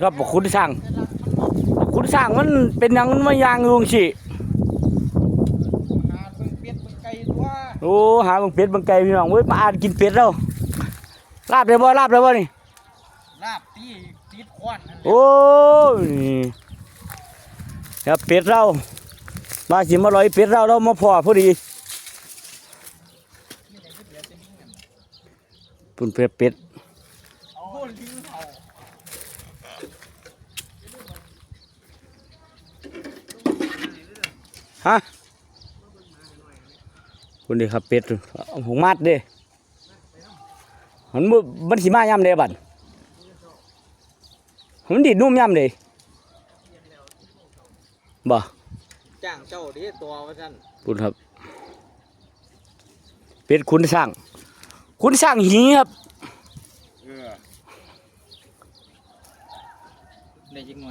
ครับบอกคุณสร้างมันเป็นหยังมันมายางลุงสิโอ้หาเบิ่งเป็ดเบิ่งไก่พี่น้องเว้ยมาอ่านกินเป็ดแล้วลาบได้บ่นี่ลาบตีติดควันโอ้ยครับเป็ดเรามาสิมาลอยเป็ดเรามาพอพอดีปุ่นเป็ดฮะคุณดีครับเป็ดหงมัดเด้มันสิมาย่ำเด้บัดมันดีนุ่มย่ำเด้บ่จ้างเจ้าดิตัวว่าท่านคุณครับเป็ดคุณสร้างหีครับได้ยิง